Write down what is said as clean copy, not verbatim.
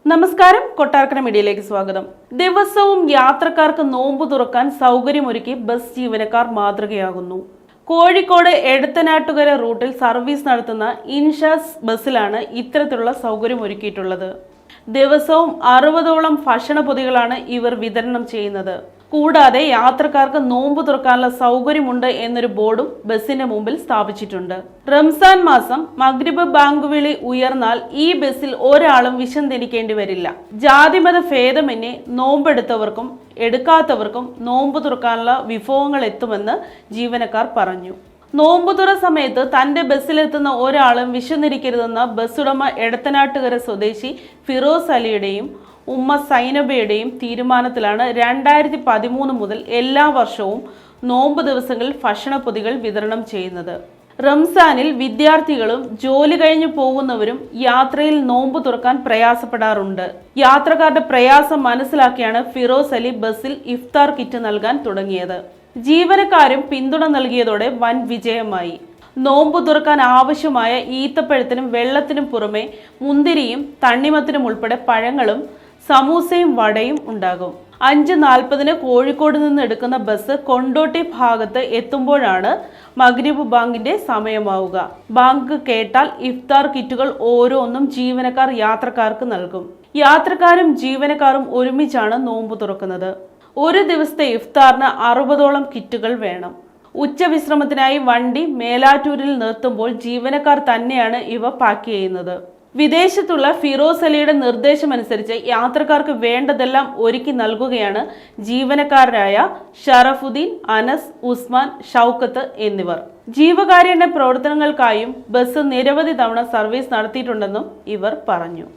നമസ്കാരം, കൊട്ടാരക്കര മീഡിയയിലേക്ക് സ്വാഗതം. ദിവസവും യാത്രക്കാർക്ക് നോമ്പ് തുറക്കാൻ സൗകര്യമൊരുക്കി ബസ് ജീവനക്കാർ മാതൃകയാകുന്നു. കോഴിക്കോട് എടത്തനാട്ടുകര റൂട്ടിൽ സർവീസ് നടത്തുന്ന ഇൻഷാസ് ബസ്സിലാണ് ഇത്തരത്തിലുള്ള സൗകര്യമൊരുക്കിയിട്ടുള്ളത്. ദിവസവും 60ഓളം ഭക്ഷണ പൊതികളാണ് ഇവർ വിതരണം ചെയ്യുന്നത്. കൂടാതെ യാത്രക്കാർക്ക് നോമ്പ് തുറക്കാനുള്ള സൗകര്യമുണ്ട് എന്നൊരു ബോർഡും ബസിന്റെ മുമ്പിൽ സ്ഥാപിച്ചിട്ടുണ്ട്. റംസാൻ മാസം മഗ്രിബ് ബാങ്ക് വിളി ഉയർന്നാൽ ഈ ബസ്സിൽ ഒരാളും വിശന്നിരിക്കേണ്ടി വരില്ല. ജാതിമത ഭേദമന്യേ നോമ്പെടുത്തവർക്കും എടുക്കാത്തവർക്കും നോമ്പ് തുറക്കാനുള്ള വിഭവങ്ങൾ എത്തുമെന്ന് ജീവനക്കാർ പറഞ്ഞു. നോമ്പുതുറ സമയത്ത് തന്റെ ബസ്സിലെത്തുന്ന ഒരാളും വിശന്നിരിക്കരുതെന്ന ബസ്സുടമ എടത്തനാട്ടുകര സ്വദേശി ഫിറോസ് അലിയുടെയും ഉമ്മ സൈനബയുടെയും തീരുമാനത്തിലാണ് 2013 മുതൽ എല്ലാ വർഷവും നോമ്പ് ദിവസങ്ങളിൽ ഭക്ഷണപ്പൊതികൾ വിതരണം ചെയ്യുന്നത്. റംസാനിൽ വിദ്യാർത്ഥികളും ജോലി കഴിഞ്ഞു പോകുന്നവരും യാത്രയിൽ നോമ്പ് തുറക്കാൻ പ്രയാസപ്പെടാറുണ്ട്. യാത്രക്കാരുടെ പ്രയാസം മനസ്സിലാക്കിയാണ് ഫിറോസ് അലി ബസ്സിൽ ഇഫ്താർ കിറ്റ് നൽകാൻ തുടങ്ങിയത്. ജീവനക്കാരും പിന്തുണ നൽകിയതോടെ വൻ വിജയമായി. നോമ്പ് തുറക്കാൻ ആവശ്യമായ ഈത്തപ്പഴത്തിനും വെള്ളത്തിനും പുറമെ മുന്തിരിയും തണ്ണിമത്തിനും ഉൾപ്പെടെ പഴങ്ങളും സമൂസയും വടയും ഉണ്ടാകും. 5:40 കോഴിക്കോട് നിന്ന് എടുക്കുന്ന ബസ് കൊണ്ടോട്ടി ഭാഗത്ത് എത്തുമ്പോഴാണ് മഗ്രിബ് ബാങ്കിന്റെ സമയമാവുക. ബാങ്ക് കേട്ടാൽ ഇഫ്താർ കിറ്റുകൾ ഓരോന്നും ജീവനക്കാർ യാത്രക്കാർക്ക് നൽകും. യാത്രക്കാരും ജീവനക്കാരും ഒരുമിച്ചാണ് നോമ്പ് തുറക്കുന്നത്. ഒരു ദിവസത്തെ ഇഫ്താറിന് 60ഓളം കിറ്റുകൾ വേണം. ഉച്ചവിശ്രമത്തിനായി വണ്ടി മേലാറ്റൂരിൽ നിർത്തുമ്പോൾ ജീവനക്കാർ തന്നെയാണ് ഇവ പാക്ക് ചെയ്യുന്നത്. വിദേശത്തുള്ള ഫിറോസ് അലിയുടെ നിർദ്ദേശമനുസരിച്ച് യാത്രക്കാർക്ക് വേണ്ടതെല്ലാം ഒരുക്കി നൽകുകയാണ് ജീവനക്കാരായ ഷറഫുദ്ദീൻ, അനസ്, ഉസ്മാൻ, ഷൗക്കത്ത് എന്നിവർ. ജീവകാരുണ്യ പ്രവർത്തനങ്ങൾക്കായും ബസ് നിരവധി തവണ സർവീസ് നടത്തിയിട്ടുണ്ടെന്നും ഇവർ പറഞ്ഞു.